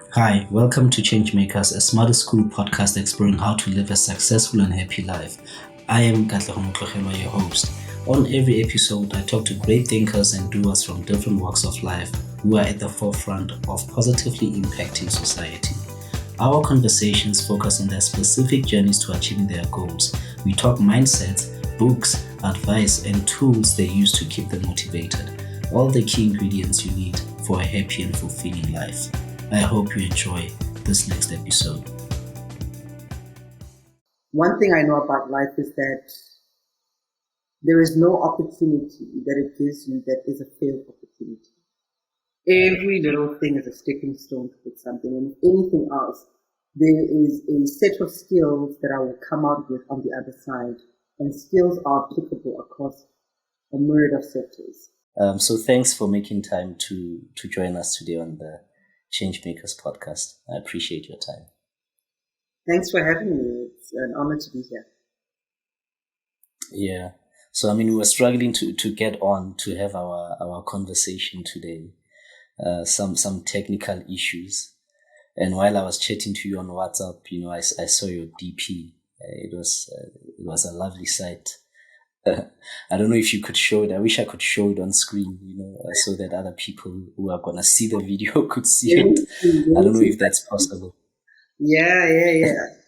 Hi, welcome to Changemakers, a smarter school podcast exploring how to live a successful and happy life. I am Katlego, your host. On every episode, I talk to great thinkers and doers from different walks of life who are at the forefront of positively impacting society. Our conversations focus on their specific journeys to achieving their goals. We talk mindsets, books, advice, and tools they use to keep them motivated. All the key ingredients you need for a happy and fulfilling life. I hope you enjoy this next episode. One thing I know about life is that there is no opportunity that it gives you that is a failed opportunity. Every little thing is a stepping stone towards something, and if anything else, there is a set of skills that I will come out with on the other side, and skills are applicable across a myriad of sectors. So thanks for making time to join us today on the Changemakers podcast. I appreciate your time. Thanks for having me. It's an honor to be here. Yeah. So, we were struggling to get on to have our conversation today. Some technical issues. And while I was chatting to you on WhatsApp, I saw your DP. It was a lovely sight. I don't know if you could show it. I wish I could show it on screen, so that other people who are going to see the video could see it. I don't know if that's possible. Yeah.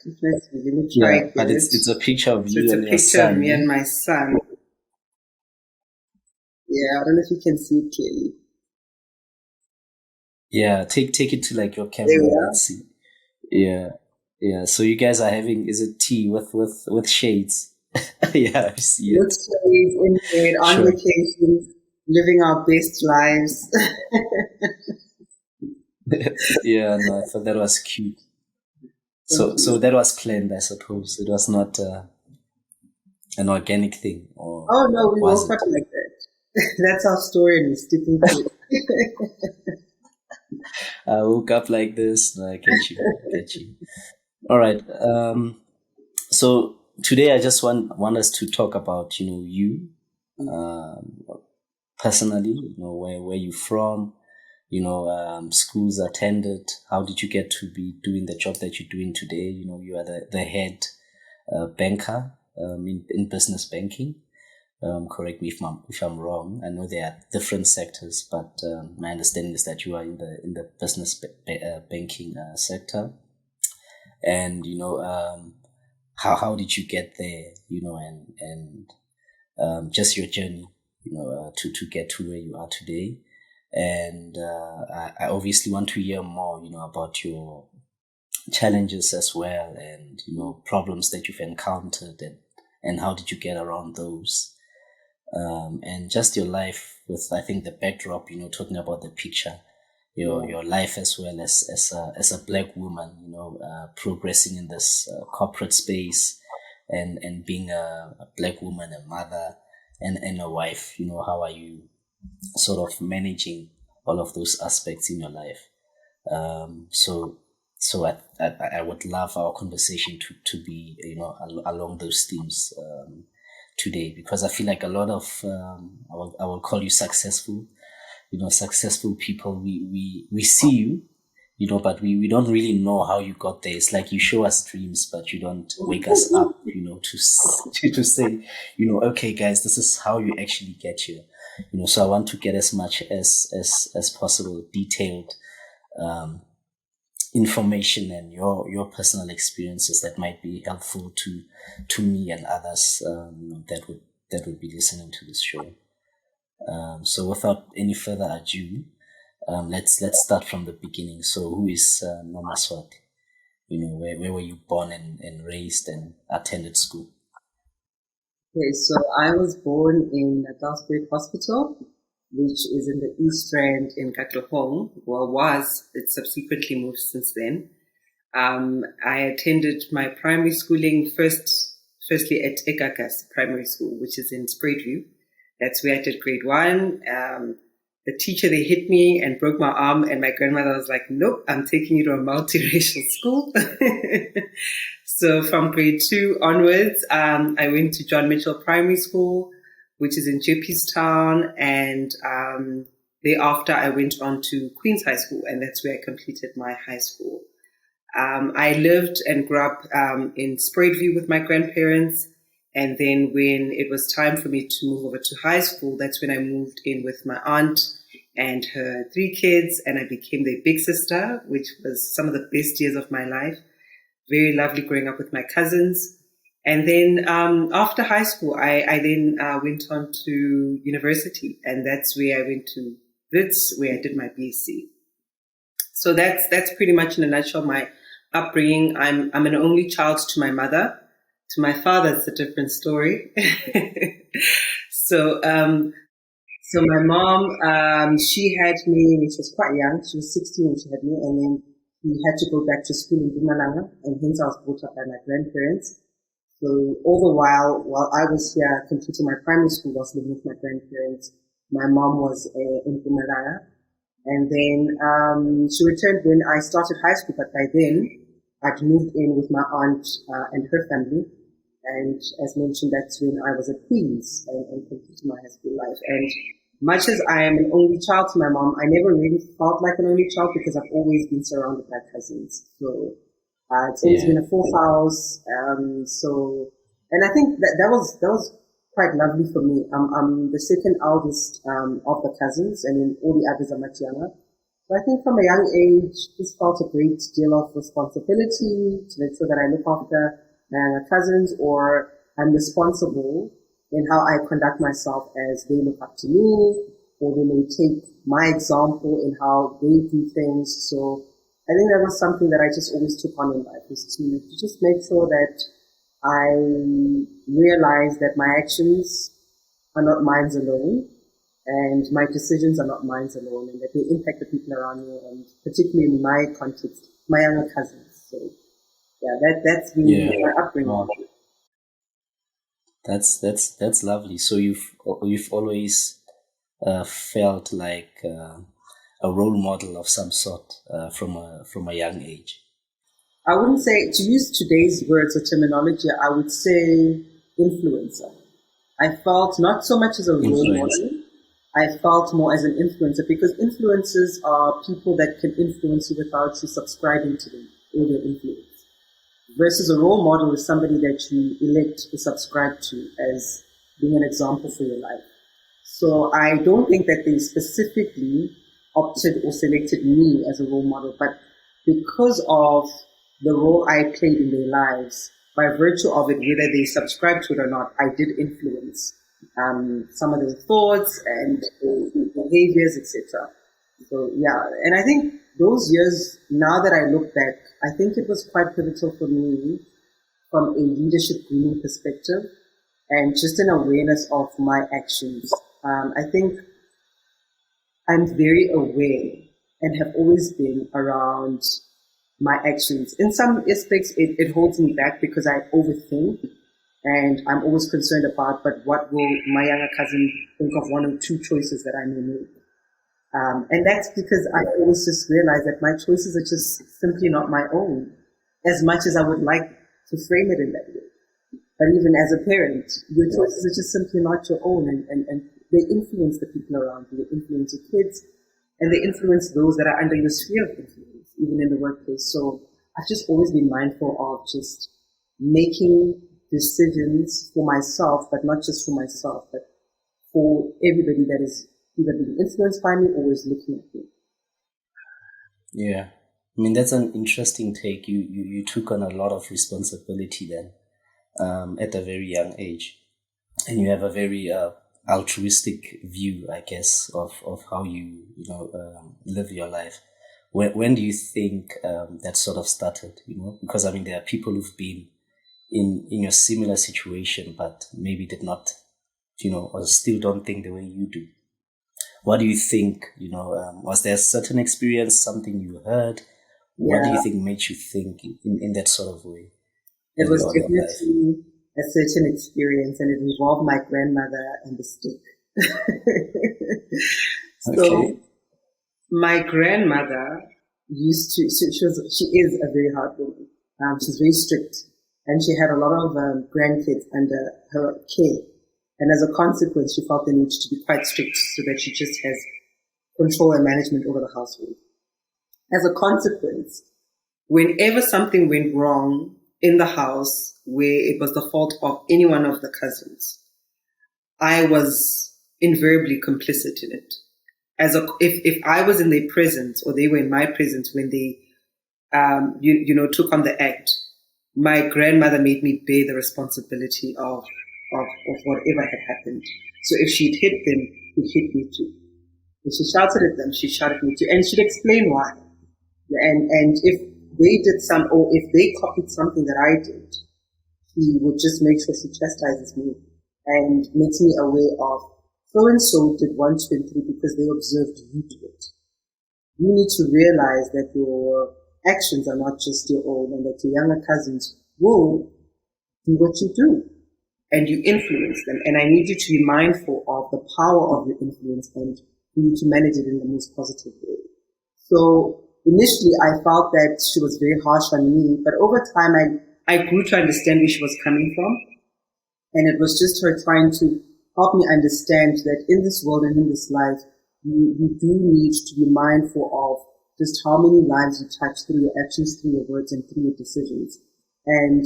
Let me try it. But it's a picture of you and your son. It's a picture of me and my son. Yeah, I don't know if you can see it clearly. Yeah, take it to like your camera. Let's see. Yeah. So you guys are having, is it tea with shades? Yeah, I see it. With shades in bed, on vacation, living our best lives. Yeah, no, I thought that was cute. So that was planned, I suppose. It was not an organic thing. Oh no, we woke up like that. That's our story, and we're sticking to it. I woke up like this. No, I get you. All right. So today I just want us to talk about, you, personally, where you're from, schools attended. How did you get to be doing the job that you're doing today? You are the head banker in business banking. Correct me if I'm wrong. I know there are different sectors, but my understanding is that you are in the business banking sector. And how did you get there? And just your journey, to get to where you are today. And I obviously want to hear more, about your challenges as well, and problems that you've encountered, and how did you get around those. And just your life with, I think, the backdrop, talking about the picture, your life as well as a black woman, progressing in this corporate space and being a black woman, a mother and a wife. How are you sort of managing all of those aspects in your life? So I would love our conversation to be, along those themes, today, because I feel like a lot of, I will call you successful, successful people. We see you, but we don't really know how you got there. It's like you show us dreams, but you don't wake us up, to say, okay, guys, this is how you actually get here. So I want to get as much as possible detailed information and your personal experiences that might be helpful to me and others that would be listening to this show. So without any further ado, let's start from the beginning. So who is Noma? Where were you born and raised and attended school? Okay, so I was born in Dalsburg Hospital, which is in the East Rand in Katlehong. It subsequently moved since then. I attended my primary schooling firstly at Ekakas Primary School, which is in Spruitview. That's where I did grade 1. The teacher, they hit me and broke my arm, and my grandmother was like, nope, I'm taking you to a multiracial school. So from grade 2 onwards, I went to John Mitchell Primary School, which is in Jeppes Town, and thereafter, I went on to Queen's High School, and that's where I completed my high school. I lived and grew up in Spruitview with my grandparents. And then when it was time for me to move over to high school, that's when I moved in with my aunt and her 3 kids, and I became their big sister, which was some of the best years of my life. Very lovely growing up with my cousins. And then after high school, I then went on to university, and that's where I went to Wits, where I did my BSc. So that's pretty much in a nutshell my upbringing. I'm an only child to my mother. To my father, it's a different story. So my mom, she had me when she was quite young. She was 16 when she had me, and then we had to go back to school in Mpumalanga, and hence I was brought up by my grandparents. So all the while I was here completing my primary school, I was living with my grandparents. My mom was in Mpumalanga, and then she returned when I started high school. But by then, I'd moved in with my aunt and her family. And as mentioned, that's when I was at Queen's and completed my high school life. And much as I am an only child to my mom, I never really felt like an only child because I've always been surrounded by cousins. So it's always been a full house. And I think that was quite lovely for me. I'm the second eldest of the cousins, and then all the others are much younger. So I think from a young age, this felt a great deal of responsibility to make sure that I look after my cousins, or I'm responsible in how I conduct myself as they look up to me, or they may take my example in how they do things. So I think that was something that I just always took on in life, is to just make sure that I realize that my actions are not mine alone, and my decisions are not mine alone, and that they impact the people around me, and particularly in my context, my younger cousins. So yeah, that's been my upbringing. Wow. That's lovely. So you've always felt like a role model of some sort from a young age. I wouldn't say, to use today's words or terminology, I would say influencer. I felt not so much as a role model. I felt more as an influencer, because influencers are people that can influence you without you subscribing to them or their influence. Versus a role model is somebody that you elect to subscribe to as being an example for your life. So I don't think that they specifically opted or selected me as a role model, but because of the role I played in their lives, by virtue of it, whether they subscribed to it or not, I did influence some of their thoughts and behaviors, etc. So yeah, and I think those years, now that I look back, I think it was quite pivotal for me from a leadership grooming perspective, and just an awareness of my actions. I think I'm very aware and have always been around my actions. In some aspects, it holds me back because I overthink, and I'm always concerned about, but what will my younger cousin think of one or two choices that I may make? And that's because I always just realize that my choices are just simply not my own, as much as I would like to frame it in that way. But even as a parent, your choices are just simply not your own, and they influence the people around you, they influence your kids, and they influence those that are under your sphere of influence, even in the workplace. So I've just always been mindful of just making decisions for myself, but not just for myself, but for everybody that is either being influenced by me or is looking at me. Yeah. I mean, that's an interesting take. You took on a lot of responsibility then at a very young age. And you have a very altruistic view, I guess, of how you live your life. When do you think that sort of started? Because I mean, there are people who've been in your similar situation, but maybe did not, or still don't think the way you do. What do you think? Was there a certain experience, something you heard? What do you think made you think in that sort of way? It was definitely a certain experience, and it involved my grandmother and the stick. So my grandmother used to, she is a very hard woman. She's very strict, and she had a lot of grandkids under her care. And as a consequence, she felt the need to be quite strict so that she just has control and management over the household. As a consequence, whenever something went wrong in the house where it was the fault of any one of the cousins, I was invariably complicit in it. If I was in their presence or they were in my presence when they, took on the act, my grandmother made me bear the responsibility of whatever had happened. So if she'd hit them, he'd hit me too. If she shouted at them, she shouted at me too. And she'd explain why. And if they did or if they copied something that I did, he would just make sure she chastises me and makes me aware of so-and-so did 1, 2, and 3 because they observed you do it. You need to realize that your actions are not just your own and that your younger cousins will do what you do and you influence them. And I need you to be mindful of the power of your influence and you need to manage it in the most positive way. So initially I felt that she was very harsh on me, but over time I grew to understand where she was coming from. And it was just her trying to help me understand that in this world and in this life, you do need to be mindful of just how many lives you touch through your actions, through your words, and through your decisions. And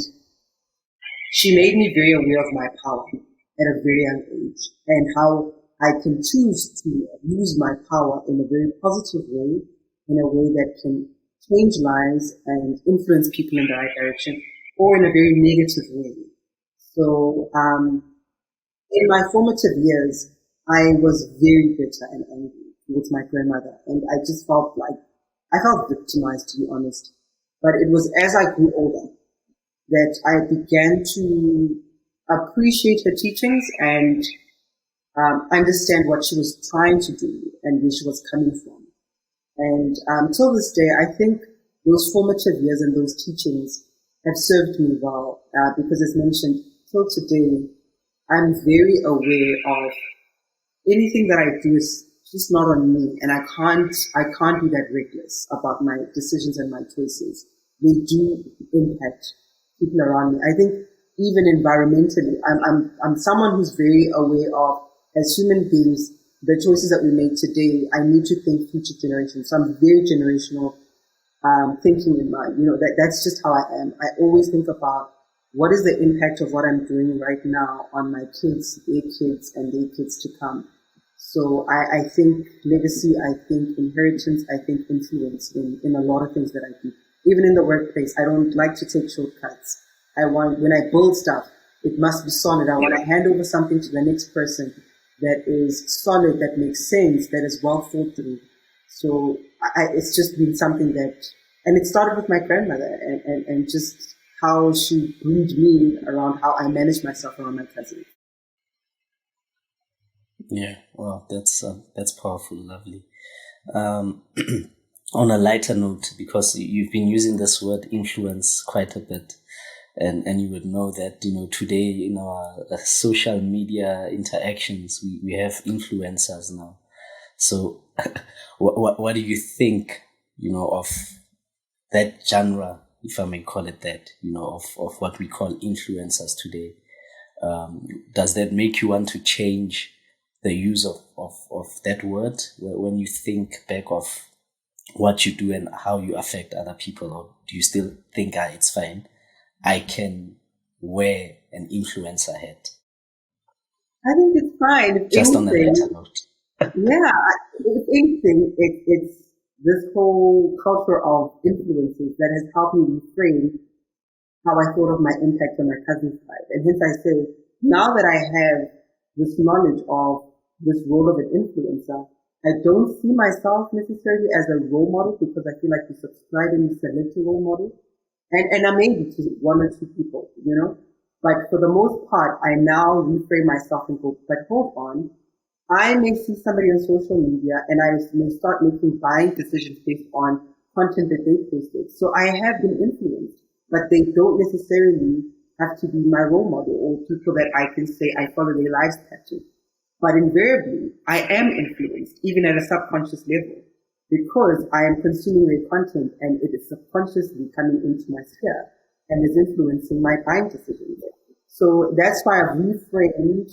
she made me very aware of my power at a very young age and how I can choose to use my power in a very positive way, in a way that can change lives and influence people in the right direction, or in a very negative way. So in my formative years, I was very bitter and angry towards my grandmother, and I just felt victimized, to be honest. But it was as I grew older that I began to appreciate her teachings and understand what she was trying to do and where she was coming from. And till this day, I think those formative years and those teachings have served me well because, as mentioned, till today, I'm very aware of anything that I do is just not on me, and I can't be that reckless about my decisions and my choices. They do impact people around me. I think even environmentally, I'm someone who's very aware of, as human beings, the choices that we make today. I need to think future generations. So I'm very generational thinking in mind. That's just how I am. I always think about what is the impact of what I'm doing right now on my kids, their kids, and their kids to come. So I think legacy, I think inheritance, I think influence in a lot of things that I do. Even in the workplace, I don't like to take shortcuts. When I build stuff, it must be solid. I want to hand over something to the next person that is solid, that makes sense, that is well thought through. So it's just been something and it started with my grandmother and just how she groomed me around how I manage myself around my cousins. Yeah, well, that's powerful, lovely. On a lighter note, because you've been using this word influence quite a bit, and you would know that, today in our social media interactions, we have influencers now. So what do you think, of that genre, if I may call it that, of what we call influencers today? Does that make you want to change the use of that word when you think back of what you do and how you affect other people? Or do you still think, it's fine, I can wear an influencer hat? I think it's fine. If Just anything, on a lighter note. Yeah, if anything, it's this whole culture of influences that has helped me reframe how I thought of my impact on my cousin's life. And hence I say, now that I have this knowledge of this role of an influencer, I don't see myself necessarily as a role model because I feel like you subscribe and you select a role model. And I may be to one or two people, But for the most part, I now reframe myself and go, but hold on. I may see somebody on social media and I may start making buying decisions based on content that they posted. So I have been influenced, but they don't necessarily have to be my role model or people that I can say I follow their lives pattern. But invariably, I am influenced, even at a subconscious level, because I am consuming their content and it is subconsciously coming into my sphere and is influencing my buying decisions. So that's why I've reframed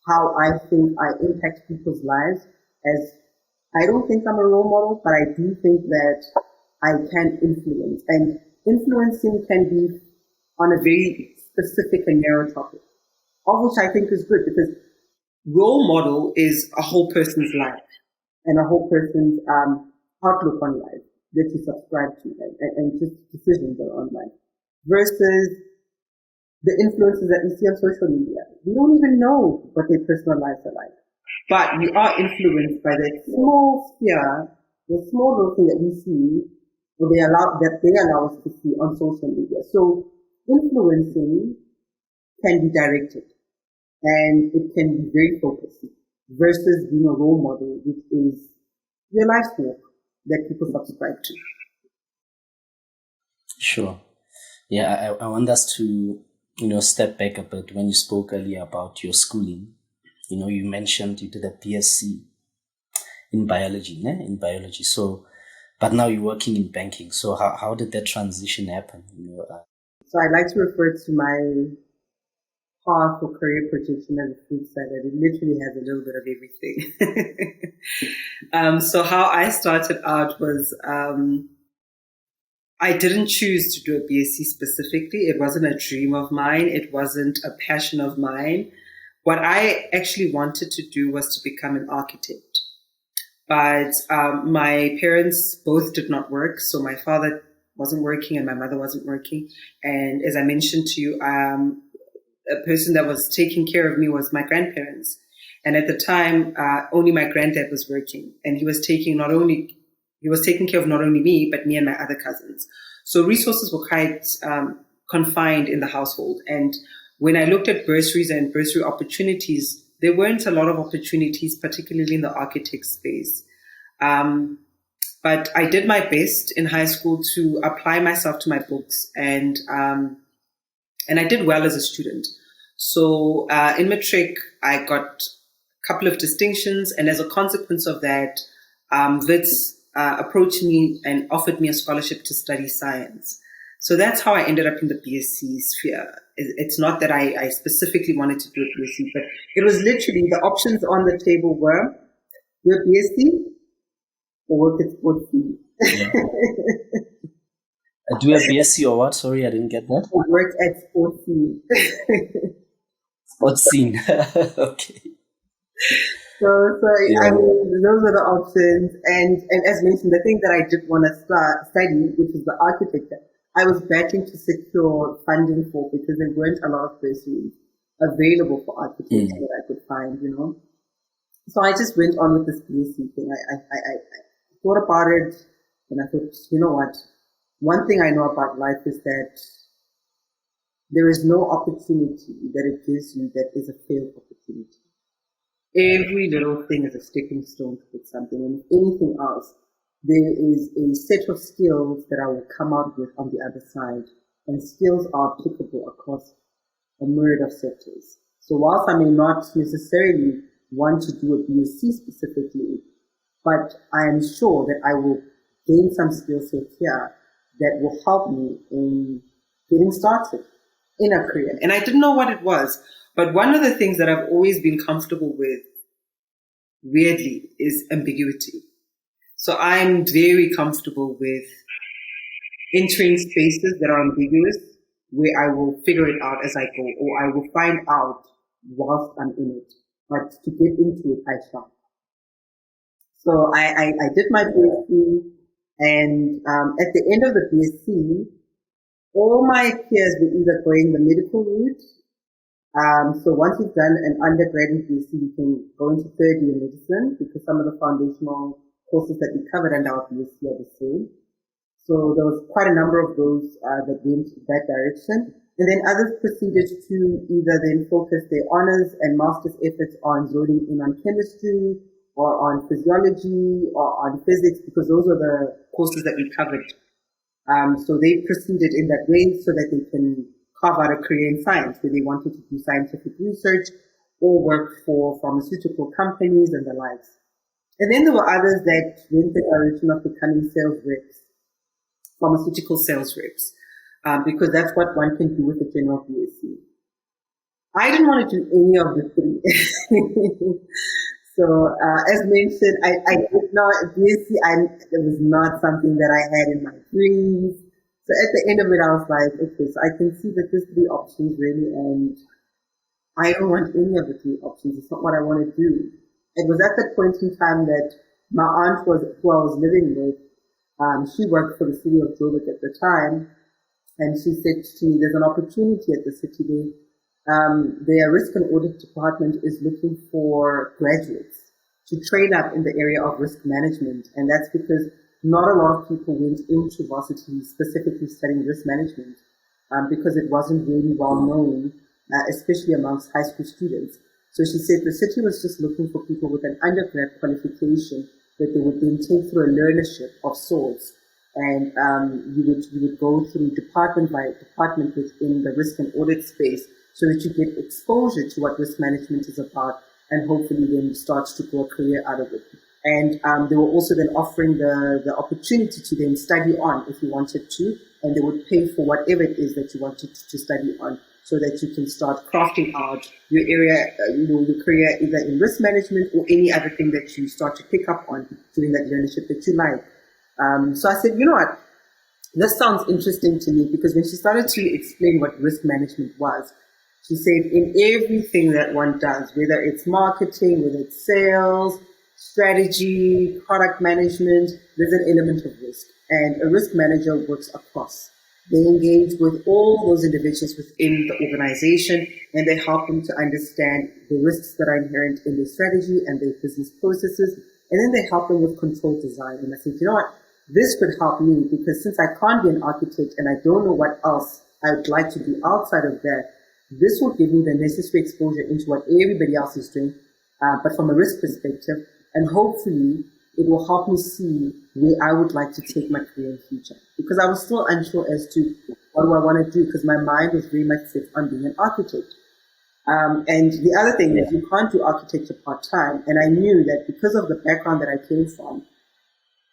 how I think I impact people's lives as I don't think I'm a role model, but I do think that I can influence. And influencing can be on a very specific and narrow topic, all which I think is good, because role model is a whole person's life and a whole person's outlook on life that you subscribe to, and just decisions around life, versus the influences that we see on social media. We don't even know what their personal lives are like, but we are influenced by that small sphere, the small little thing that we see, or they allow us to see on social media. So influencing can be directed, and it can be very focused, versus being a role model, which is your life's work that people subscribe to. Sure. Yeah, I want us to, step back a bit. When you spoke earlier about your schooling, you mentioned you did a BSc in biology, in biology. So, but now you're working in banking. So how did that transition happen? So I like to refer to my path for career projection as a fruit salad. It literally has a little bit of everything. So how I started out was, I didn't choose to do a BSc specifically. It wasn't a dream of mine. It wasn't a passion of mine. What I actually wanted to do was to become an architect. But my parents both did not work. So my father wasn't working and my mother wasn't working. And as I mentioned to you, a person that was taking care of me was my grandparents. And at the time, only my granddad was working. And he was taking care of not only me, but me and my other cousins. So resources were quite confined in the household. And when I looked at bursaries and bursary opportunities, there weren't a lot of opportunities, particularly in the architect space. But I did my best in high school to apply myself to my books, and I did well as a student. So in matric, I got a couple of distinctions, and as a consequence of that, Wits approached me and offered me a scholarship to study science. So that's how I ended up in the BSc sphere. It's not that I specifically wanted to do a BSc, but it was literally the options on the table were do a BSc or work at Sports Scene. Yeah. Do a BSc or what? Sorry, I didn't get that. Work at Sports Scene. Sports Scene. Okay. So yeah. I mean, those are the options. And as mentioned, the thing that I did want to study, which is the architecture, I was battling to secure funding for, because there weren't a lot of bursaries available for architecture that I could find, So I just went on with this BSc thing. I thought about it, and I thought, you know what? One thing I know about life is that there is no opportunity that it gives you that is a failed opportunity. Every little thing is a stepping stone towards something, and if anything else, there is a set of skills that I will come out with on the other side, and skills are applicable across a myriad of sectors. So whilst I may not necessarily want to do a BSc specifically, but I am sure that I will gain some skill set here that will help me in getting started in a career. And I didn't know what it was, but one of the things that I've always been comfortable with, weirdly, is ambiguity. So I'm very comfortable with entering spaces that are ambiguous, where I will figure it out as I go, or I will find out whilst I'm in it. But to get into it, I shall. So I did my BSc, and at the end of the BSc, all my peers were either going the medical route. So once you've done an undergrad in BSc, you can go into third year medicine, because some of the foundational courses that we covered under our BSc are the same. So there was quite a number of those that went that direction. And then others proceeded to either then focus their honors and master's efforts on zoning in on chemistry, or on physiology, or on physics, because those are the courses that we covered. So they proceeded in that way so that they can carve out a career in science, where they wanted to do scientific research or work for pharmaceutical companies and the likes. And then there were others that went the direction of becoming sales reps, pharmaceutical sales reps, because that's what one can do with a general BSc. I didn't want to do any of the three. So, as mentioned, I did not, obviously, it was not something that I had in my dreams. So at the end of it, I was like, okay, so I can see that there's three options really, and I don't want any of the three options. It's not what I want to do. It was at that point in time that my aunt was, who I was living with, she worked for the city of Joburg at the time, and she said to me, there's an opportunity at the city where their risk and audit department is looking for graduates to train up in the area of risk management. And that's because not a lot of people went into varsity specifically studying risk management because it wasn't really well known, especially amongst high school students. So she said the city was just looking for people with an undergrad qualification that they would then take through a learnership of sorts. And you would go through department by department within the risk and audit space so that you get exposure to what risk management is about and hopefully then start to grow a career out of it. And they were also then offering the opportunity to then study on if you wanted to, and they would pay for whatever it is that you wanted to study on so that you can start crafting out your area, your career either in risk management or any other thing that you start to pick up on during that learnership that you like. So I said, you know what, this sounds interesting to me, because when she started to explain what risk management was, she said in everything that one does, whether it's marketing, whether it's sales, strategy, product management, there's an element of risk. And a risk manager works across. They engage with all those individuals within the organization, and they help them to understand the risks that are inherent in their strategy and their business processes. And then they help them with control design. And I said, you know what? This could help me, because since I can't be an architect and I don't know what else I would like to do outside of that, this will give me the necessary exposure into what everybody else is doing, but from a risk perspective, and hopefully it will help me see where I would like to take my career in the future. Because I was still unsure as to what do I want to do, because my mind was very much set on being an architect. And the other thing is you can't do architecture part-time, and I knew that because of the background that I came from,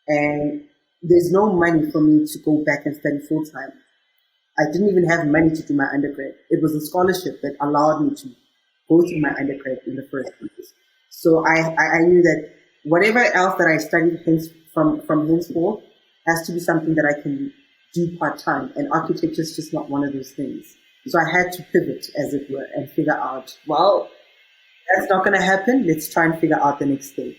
and there's no money for me to go back and study full-time. I didn't even have money to do my undergrad. It was a scholarship that allowed me to go through my undergrad in the first place. So I knew that whatever else that I studied from henceforth has to be something that I can do part-time, and architecture is just not one of those things. So I had to pivot, as it were, and figure out, well, that's not going to happen. Let's try and figure out the next thing.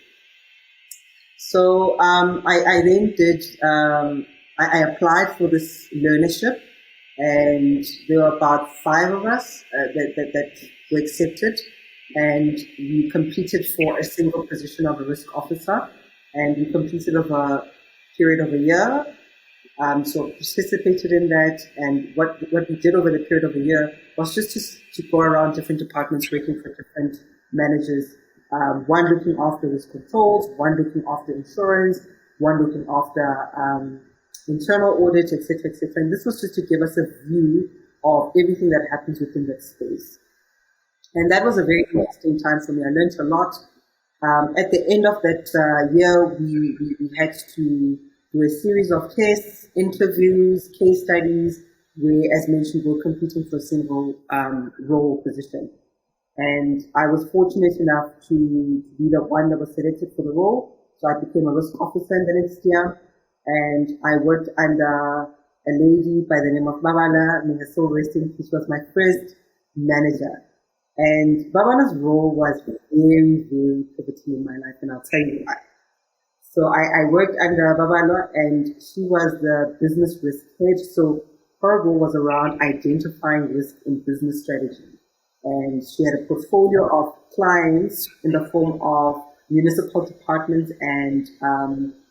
So I then did, I applied for this learnership, and there were about 5 of us that were accepted, and we competed for a single position of a risk officer, and we completed over a period of a year. So participated in that, and what we did over the period of a year was just to go around different departments working for different managers, one looking after risk controls, one looking after insurance, one looking after internal audit, etc., etc. And this was just to give us a view of everything that happens within that space. And that was a very interesting time for me. I learned a lot. At the end of that year, we had to do a series of tests, interviews, case studies, where, as mentioned, we were competing for a single role position. And I was fortunate enough to be the one that was selected for the role. So I became a risk officer in the next year. And I worked under a lady by the name of Babala. May her soul rest in peace. She was my first manager. And Babala's role was very, very pivotal in my life, and I'll tell you why. So I worked under Babala, and she was the business risk head. So her role was around identifying risk in business strategy. And she had a portfolio of clients in the form of municipal departments and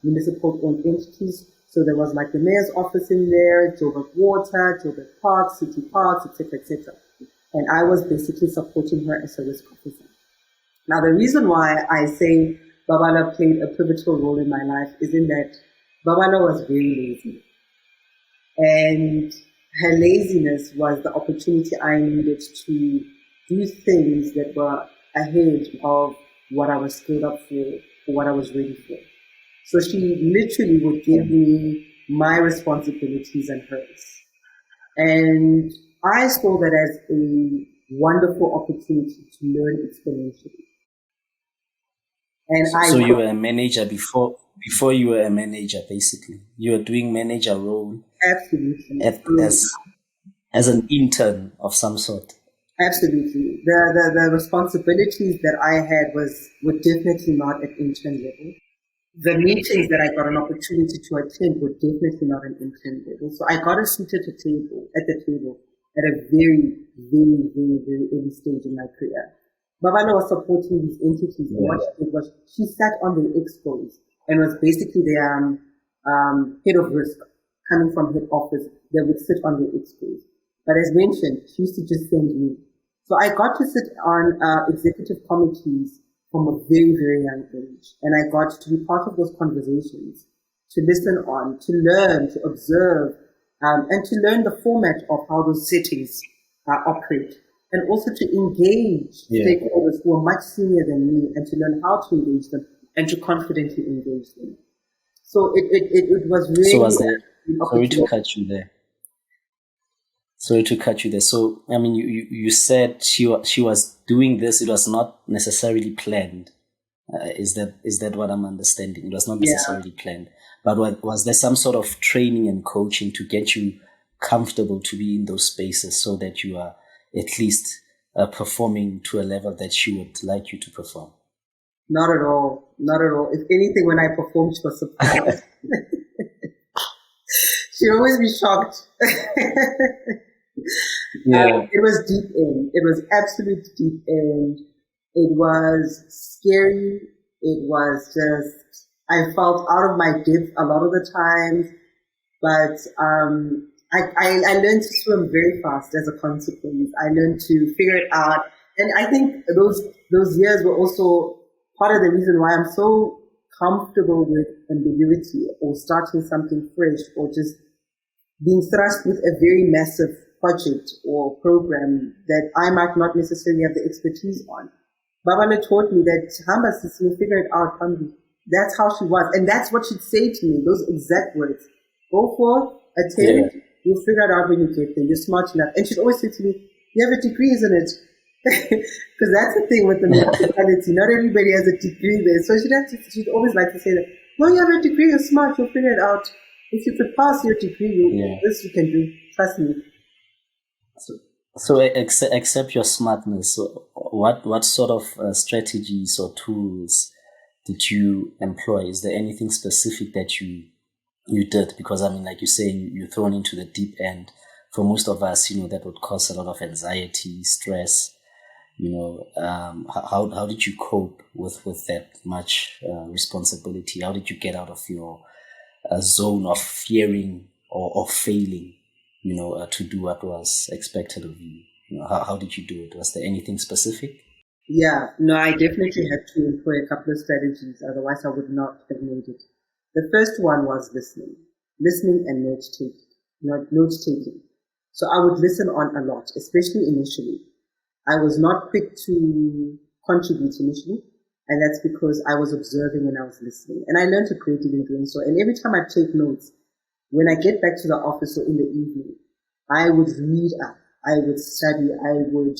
municipal-owned entities. So there was like the mayor's office in there, Joburg Water, Joburg Parks, City Parks, etc., etc. And I was basically supporting her as a risk officer. Now, the reason why I say Babala played a pivotal role in my life is in that Babala was very lazy. And her laziness was the opportunity I needed to do things that were ahead of what I was skilled up for or what I was ready for. So she literally would give me my responsibilities and hers. And I saw that as a wonderful opportunity to learn exponentially. And So you were a manager before you were a manager, basically. You were doing manager role absolutely. as an intern of some sort. Absolutely. The responsibilities that I had were definitely not at intern level. The meetings that I got an opportunity to attend were definitely not an intern level. So I got a seat at the table at a very, very, very, very early stage in my career. Babana was supporting these entities. Yeah. What she did was she sat on the expos and was basically their head of risk coming from head office. They would sit on the expos. But as mentioned, she used to just send me. So I got to sit on executive committees from a very, very young age. And I got to be part of those conversations, to listen on, to learn, to observe, and to learn the format of how those settings operate. And also to engage stakeholders who are much senior than me and to learn how to engage them and to confidently engage them. So it was really... So was there, sorry to cut you there. So, I mean, you said she was doing this. It was not necessarily planned. Is that what I'm understanding? It was not necessarily planned. But was there some sort of training and coaching to get you comfortable to be in those spaces so that you are at least performing to a level that she would like you to perform? Not at all. Not at all. If anything, when I performed, she was surprised. She'd always be shocked. It was deep end. It was absolute deep end. It was scary. It was just, I felt out of my depth a lot of the times. But I learned to swim very fast as a consequence. I learned to figure it out. And I think those years were also part of the reason why I'm so comfortable with ambiguity or starting something fresh or just being thrust with a very massive project or program that I might not necessarily have the expertise on. Babana taught me that Hamba sis, you figure it out, Hambi. That's how she was. And that's what she'd say to me, those exact words. Go for, attend, you'll figure it out when you get there. You're smart enough. And she'd always say to me, you have a degree, isn't it? Because that's the thing with the mentality. Not everybody has a degree there. So she'd always like to say that, no, you have a degree, you're smart, you'll figure it out. If you could pass your degree, this you can do. Trust me. So accept your smartness. So what sort of strategies or tools did you employ? Is there anything specific that you did? Because I mean, like you say, you're thrown into the deep end. For most of us, that would cause a lot of anxiety, stress. How did you cope with that much responsibility? How did you get out of your zone of fearing or failing? To do what was expected of you. How did you do it? Was there anything specific? Yeah, no, I definitely had to employ a couple of strategies. Otherwise, I would not have made it. The first one was listening and note taking. So I would listen on a lot, especially initially. I was not quick to contribute initially, and that's because I was observing and I was listening. And I learned a great deal in doing so. And every time I take notes, when I get back to the office or in the evening, I would read up, I would study, I would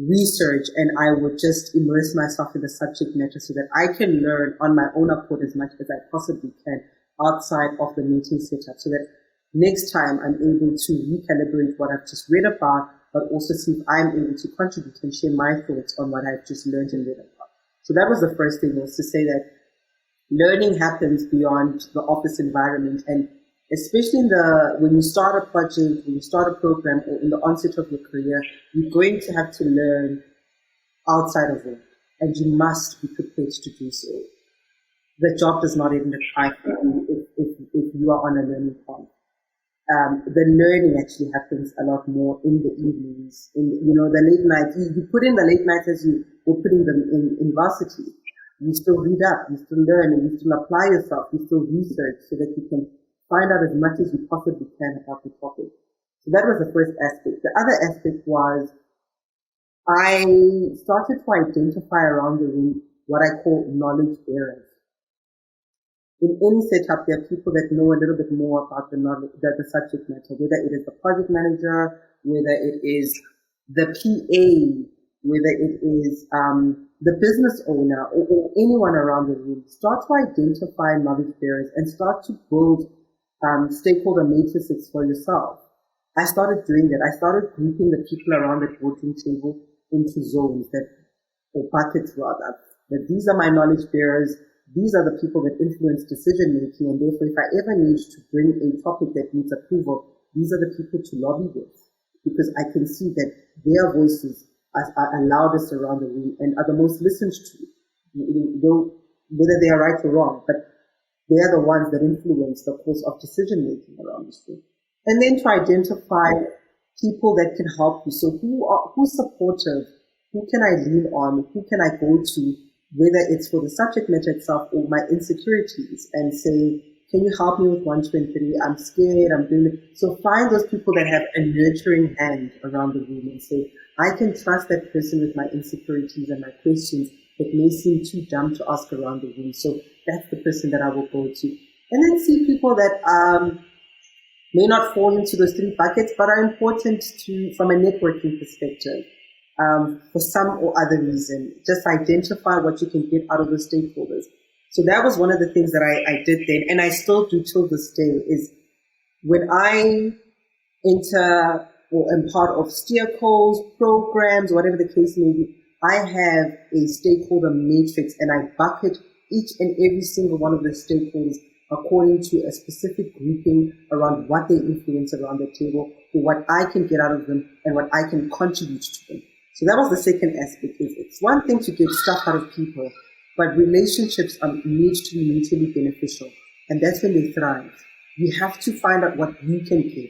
research, and I would just immerse myself in the subject matter so that I can learn on my own accord as much as I possibly can outside of the meeting setup, so that next time I'm able to recalibrate what I've just read about, but also see if I'm able to contribute and share my thoughts on what I've just learned and read about. So that was the first thing, was to say that learning happens beyond the office environment, and especially when you start a project, when you start a program, or in the onset of your career, you're going to have to learn outside of work, and you must be prepared to do so. The job does not even try for you if you are on a learning path. The learning actually happens a lot more in the evenings, the late nights. You put in the late nights as you were putting them in varsity. You still read up, you still learn, and you still apply yourself, you still research so that you can find out as much as you possibly can about the topic. So that was the first aspect. The other aspect was I started to identify around the room what I call knowledge bearers. In any setup, there are people that know a little bit more about the subject matter, whether it is the project manager, whether it is the PA, whether it is, the business owner or anyone around the room, start to identify knowledge bearers and start to build stakeholder matrices for yourself. I started doing that. I started grouping the people around the boardroom table into zones or buckets rather. That these are my knowledge bearers. These are the people that influence decision making, and therefore, if I ever need to bring a topic that needs approval, these are the people to lobby with, because I can see that their voices are loudest around the room and are the most listened to, whether they are right or wrong, but they are the ones that influence the course of decision making around this room. And then to identify people that can help you. So who's supportive? Who can I lean on? Who can I go to? Whether it's for the subject matter itself or my insecurities, and say, can you help me with 1, 2, and 3? I'm scared, I'm doing it. So find those people that have a nurturing hand around the room and say, I can trust that person with my insecurities and my questions that may seem too dumb to ask around the room. So that's the person that I will go to. And then see people that may not fall into those 3 buckets, but are important from a networking perspective. For some or other reason, just identify what you can get out of the stakeholders. So that was one of the things that I did then, and I still do till this day, is when I enter or am part of steer calls, programs, whatever the case may be, I have a stakeholder matrix and I bucket each and every single one of the stakeholders according to a specific grouping around what they influence around the table, or what I can get out of them and what I can contribute to them. So that was the second aspect. It's one thing to get stuff out of people, but relationships need to be mutually beneficial. And that's when they thrive. You have to find out what you can give.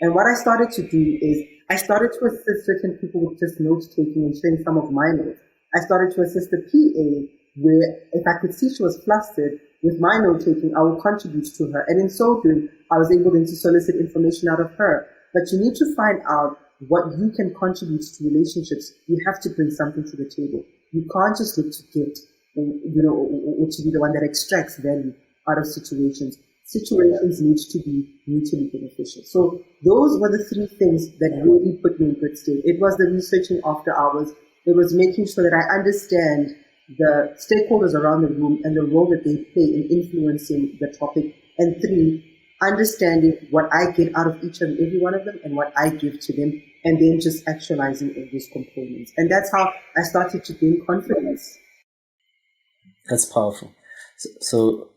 And what I started to do is I started to assist certain people with just note taking and sharing some of my notes. I started to assist the PA where if I could see she was flustered with my note taking, I would contribute to her. And in so doing, I was able then to solicit information out of her. But you need to find out what you can contribute to relationships. You have to bring something to the table. You can't just look to get, or to be the one that extracts value out of situations. Situations need to be mutually beneficial. So those were the 3 things that really put me in good state. It was the researching after hours. It was making sure that I understand the stakeholders around the room and the role that they play in influencing the topic. And 3, understanding what I get out of each and every one of them and what I give to them, and then just actualizing all those components. And that's how I started to gain confidence. That's powerful. So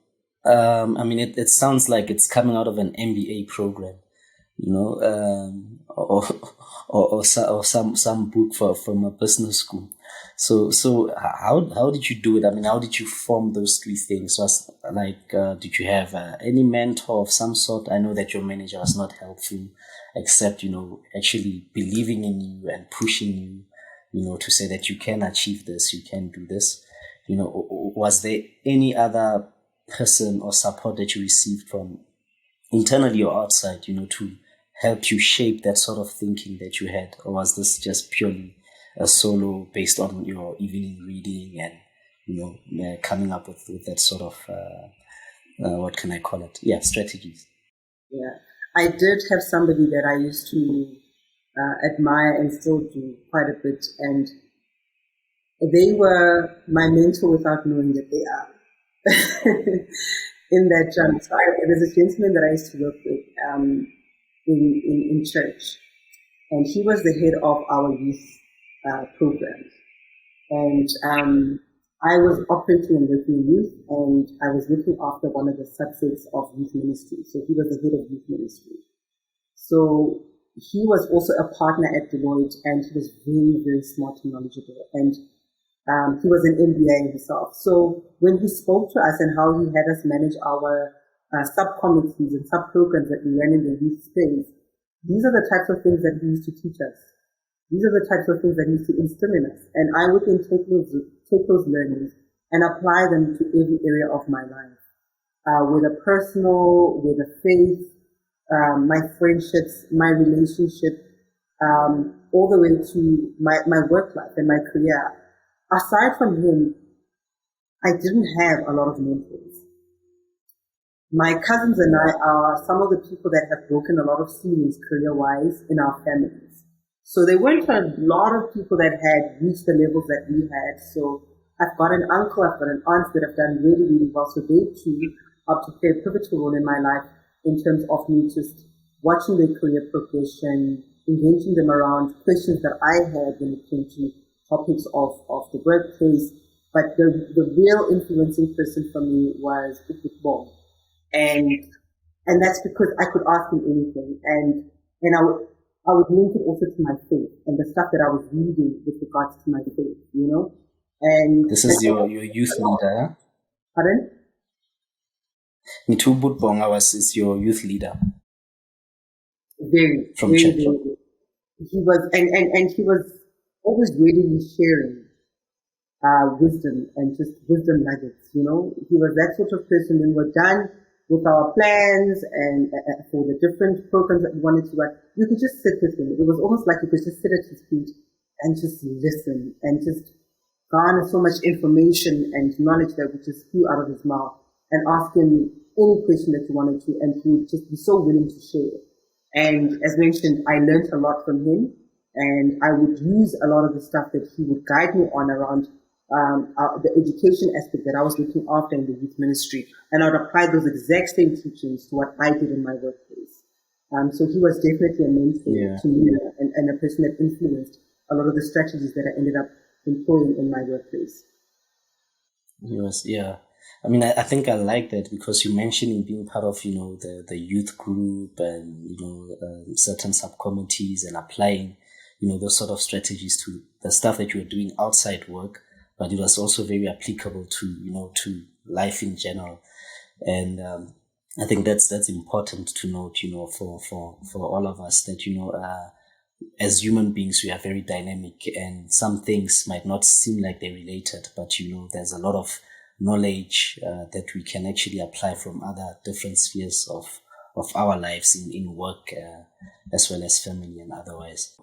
I mean, it sounds like it's coming out of an MBA program, or some book from a business school. So how did you do it? I mean, how did you form those 3 things? Was did you have any mentor of some sort? I know that your manager was not helpful, except actually believing in you and pushing you, to say that you can achieve this, you can do this. Was there any other person or support that you received from internally or outside, to help you shape that sort of thinking that you had? Or was this just purely a solo based on your evening reading and, coming up with that sort of, what can I call it? Yeah, strategies. Yeah, I did have somebody that I used to admire and still do quite a bit. And they were my mentor without knowing that they are. In that jump. So there's a gentleman that I used to work with in church, and he was the head of our youth program. And I was operating and working in youth, and I was looking after one of the subsets of youth ministry. So he was the head of youth ministry. So he was also a partner at Deloitte, and he was very, very smart and knowledgeable. And he was an MBA himself. So when he spoke to us and how he had us manage our sub-committees and sub-programs that we ran in the youth space, these are the types of things that he used to teach us. These are the types of things that he used to instill in us. And I would then take those learnings and apply them to every area of my life, whether personal, whether faith, my friendships, my relationship, all the way to my work life and my career. Aside from him, I didn't have a lot of mentors. My cousins and I are some of the people that have broken a lot of ceilings career-wise in our families. So there weren't a lot of people that had reached the levels that we had. So I've got an uncle, I've got an aunt that have done really, really well. So they too helped to play a pivotal role in my life in terms of me just watching their career progression, engaging them around questions that I had when it came to topics of the workplace. But the real influencing person for me was Bob. And that's because I could ask him anything. And I would link it also to my faith and the stuff that I was reading with regards to my faith, you know? And this is your youth leader, huh? Pardon? Mitubut Bonga is your youth leader. Very, from very, church. very. He was, and he was always readily sharing wisdom and just wisdom nuggets, you know? He was that sort of person when we're done with our plans and for the different programs that we wanted to run, you could just sit with him. It was almost like you could just sit at his feet and just listen and just garner so much information and knowledge that would just spew out of his mouth, and ask him any question that you wanted to, and he would just be so willing to share. And as mentioned, I learned a lot from him, and I would use a lot of the stuff that he would guide me on around the education aspect that I was looking after in the youth ministry, and I would apply those exact same teachings to what I did in my workplace. So he was definitely a mentor to me, and a person that influenced a lot of the strategies that I ended up employing in my workplace. Yes, yeah. I mean, I think I like that because you mentioned being part of, you know, the youth group and, you know, certain subcommittees and applying, you know, those sort of strategies to the stuff that you were doing outside work. But it was also very applicable to, you know, to life in general. And I think that's important to note, you know, for all of us that, you know, as human beings, we are very dynamic, and some things might not seem like they're related, but, you know, there's a lot of knowledge that we can actually apply from other different spheres of our lives in work as well as family and otherwise.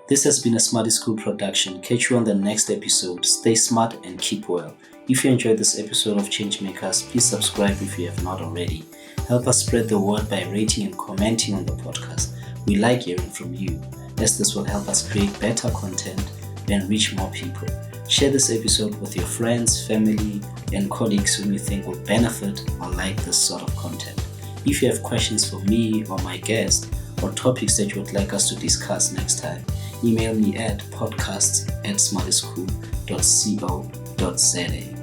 This has been a Smarty School production. Catch you on the next episode. Stay smart and keep well. If you enjoyed this episode of Changemakers, please subscribe if you have not already. Help us spread the word by rating and commenting on the podcast. We like hearing from you, as this will help us create better content and reach more people. Share this episode with your friends, family, and colleagues whom you think will benefit or like this sort of content. If you have questions for me or my guest, or topics that you would like us to discuss next time, email me at podcasts@smartyschool.co.za.